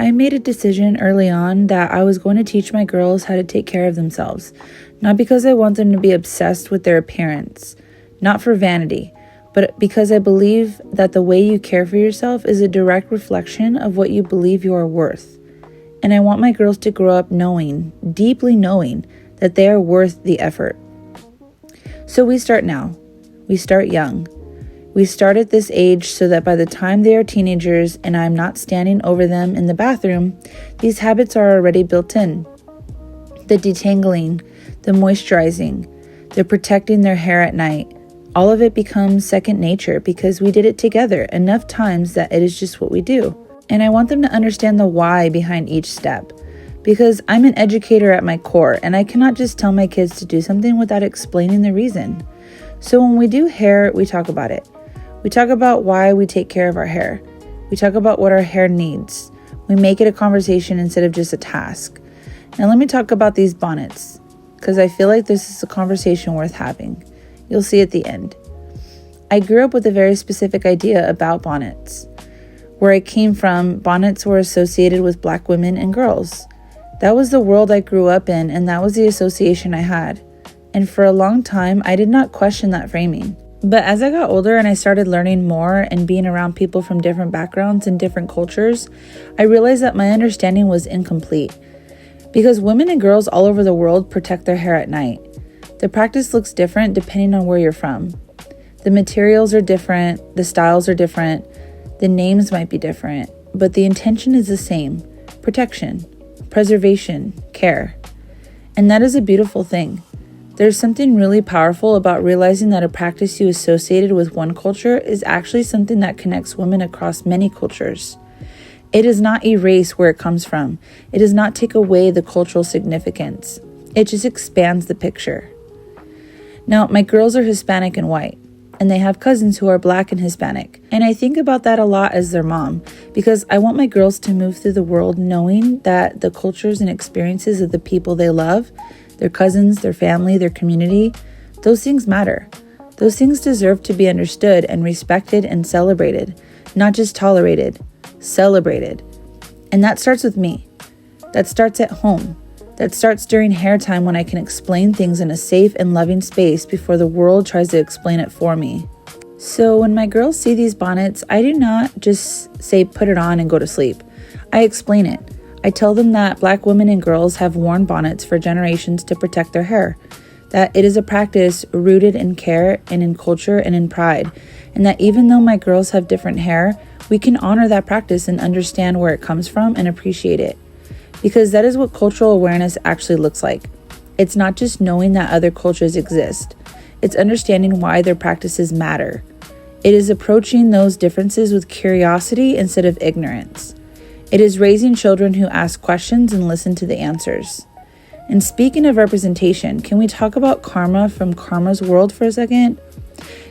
I made a decision early on that I was going to teach my girls how to take care of themselves, not because I want them to be obsessed with their appearance, not for vanity, but because I believe that the way you care for yourself is a direct reflection of what you believe you are worth. And I want my girls to grow up knowing, deeply knowing, that they are worth the effort. So we start now. We start young. We start at this age so that by the time they are teenagers and I'm not standing over them in the bathroom, these habits are already built in. The detangling, the moisturizing, the protecting their hair at night, all of it becomes second nature because we did it together enough times that it is just what we do. And I want them to understand the why behind each step, because I'm an educator at my core and I cannot just tell my kids to do something without explaining the reason. So when we do hair, we talk about it. We talk about why we take care of our hair. We talk about what our hair needs. We make it a conversation instead of just a task. Now let me talk about these bonnets, because I feel like this is a conversation worth having. You'll see at the end. I grew up with a very specific idea about bonnets. Where I came from, bonnets were associated with Black women and girls. That was the world I grew up in, and that was the association I had. And for a long time, I did not question that framing. But as I got older and I started learning more and being around people from different backgrounds and different cultures, I realized that my understanding was incomplete. Because women and girls all over the world protect their hair at night. The practice looks different depending on where you're from. The materials are different, the styles are different, the names might be different, but the intention is the same: protection, preservation, care. And that is a beautiful thing. There's something really powerful about realizing that a practice you associated with one culture is actually something that connects women across many cultures. It does not erase where it comes from. It does not take away the cultural significance. It just expands the picture. Now, my girls are Hispanic and white, and they have cousins who are Black and Hispanic. And I think about that a lot as their mom, because I want my girls to move through the world knowing that the cultures and experiences of the people they love, their cousins, their family, their community, those things matter. Those things deserve to be understood and respected and celebrated, not just tolerated, celebrated. And that starts with me. That starts at home. That starts during hair time when I can explain things in a safe and loving space before the world tries to explain it for me. So when my girls see these bonnets, I do not just say put it on and go to sleep. I explain it. I tell them that Black women and girls have worn bonnets for generations to protect their hair, that it is a practice rooted in care and in culture and in pride, and that even though my girls have different hair, we can honor that practice and understand where it comes from and appreciate it. Because that is what cultural awareness actually looks like. It's not just knowing that other cultures exist. It's understanding why their practices matter. It is approaching those differences with curiosity instead of ignorance. It is raising children who ask questions and listen to the answers. And speaking of representation, can we talk about Karma from Karma's World for a second?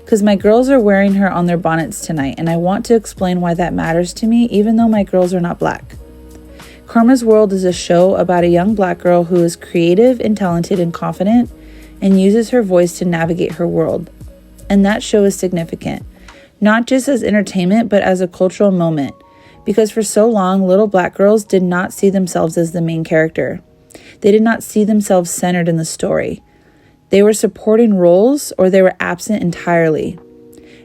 Because my girls are wearing her on their bonnets tonight, and I want to explain why that matters to me, even though my girls are not Black. Karma's World is a show about a young Black girl who is creative and talented and confident and uses her voice to navigate her world. And that show is significant, not just as entertainment, but as a cultural moment. Because for so long, little Black girls did not see themselves as the main character. They did not see themselves centered in the story. They were supporting roles or they were absent entirely.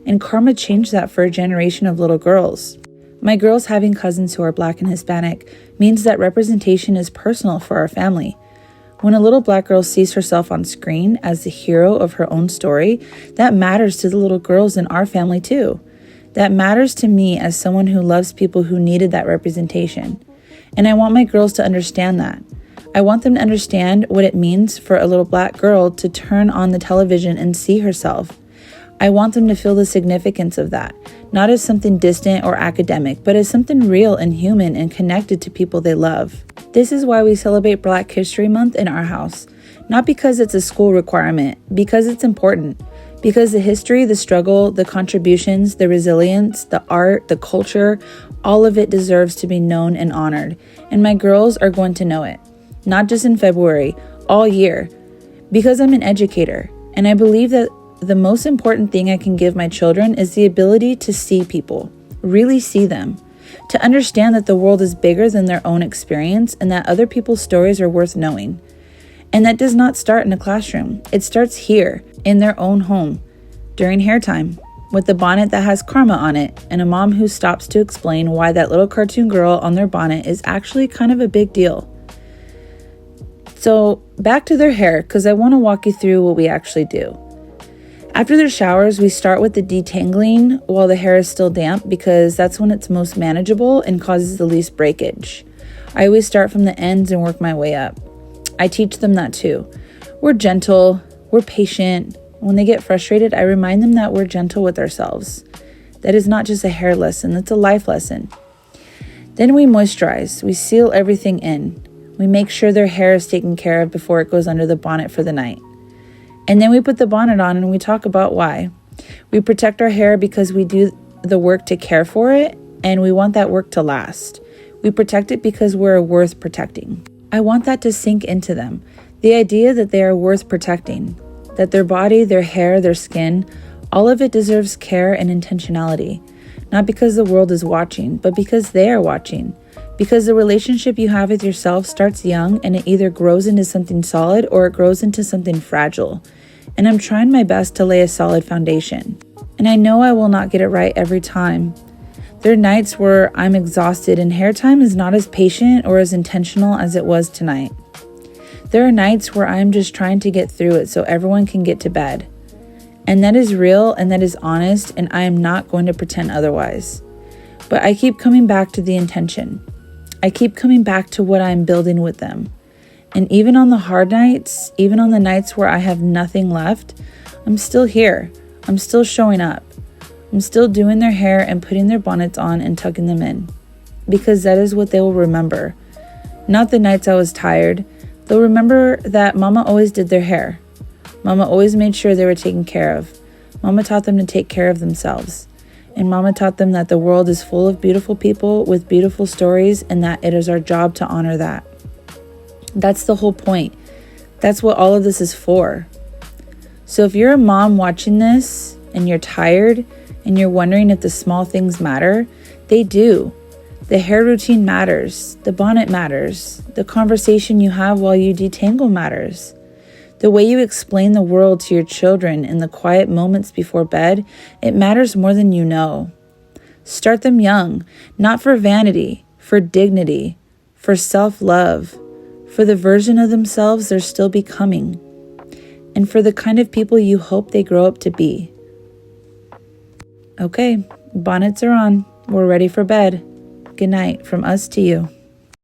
And Karma changed that for a generation of little girls. My girls having cousins who are Black and Hispanic means that representation is personal for our family. When a little Black girl sees herself on screen as the hero of her own story, that matters to the little girls in our family too. That matters to me as someone who loves people who needed that representation. And I want my girls to understand that. I want them to understand what it means for a little Black girl to turn on the television and see herself. I want them to feel the significance of that, not as something distant or academic, but as something real and human and connected to people they love. This is why we celebrate Black History Month in our house. Not because it's a school requirement, because it's important. Because the history, the struggle, the contributions, the resilience, the art, the culture, all of it deserves to be known and honored. And my girls are going to know it. Not just in February, all year. Because I'm an educator, and I believe that the most important thing I can give my children is the ability to see people, really see them. to understand that the world is bigger than their own experience and that other people's stories are worth knowing. And that does not start in a classroom. It starts here, in their own home, during hair time, with the bonnet that has karma on it, and a mom who stops to explain why that little cartoon girl on their bonnet is actually kind of a big deal. So back to their hair, because I want to walk you through what we actually do. After their showers, we start with the detangling while the hair is still damp, because that's when it's most manageable and causes the least breakage. I always start from the ends and work my way up. I teach them that too. We're gentle, we're patient. When they get frustrated, I remind them that we're gentle with ourselves. That is not just a hair lesson, that's a life lesson. Then we moisturize, we seal everything in. We make sure their hair is taken care of before it goes under the bonnet for the night. And then we put the bonnet on and we talk about why. We protect our hair because we do the work to care for it, and we want that work to last. We protect it because we're worth protecting. I want that to sink into them. The idea that they are worth protecting, that their body, their hair, their skin, all of it deserves care and intentionality. Not because the world is watching, but because they are watching. Because the relationship you have with yourself starts young and it either grows into something solid or it grows into something fragile. And I'm trying my best to lay a solid foundation. And I know I will not get it right every time. There are nights where I'm exhausted and hair time is not as patient or as intentional as it was tonight. There are nights where I'm just trying to get through it so everyone can get to bed. And that is real and that is honest, and I am not going to pretend otherwise. But I keep coming back to the intention. I keep coming back to what I'm building with them. And even on the hard nights, even on the nights where I have nothing left, I'm still here. I'm still showing up. I'm still doing their hair and putting their bonnets on and tucking them in. Because that is what they will remember. Not the nights I was tired. They'll remember that Mama always did their hair. Mama always made sure they were taken care of. Mama taught them to take care of themselves. And Mama taught them that the world is full of beautiful people with beautiful stories and that it is our job to honor that. That's the whole point. That's what all of this is for. So if you're a mom watching this and you're tired and you're wondering if the small things matter, they do. The hair routine matters. The bonnet matters. The conversation you have while you detangle matters. The way you explain the world to your children in the quiet moments before bed, it matters more than you know. Start them young, not for vanity, for dignity, for self-love, for the version of themselves they're still becoming, and for the kind of people you hope they grow up to be. Okay, bonnets are on. We're ready for bed. Good night from us to you.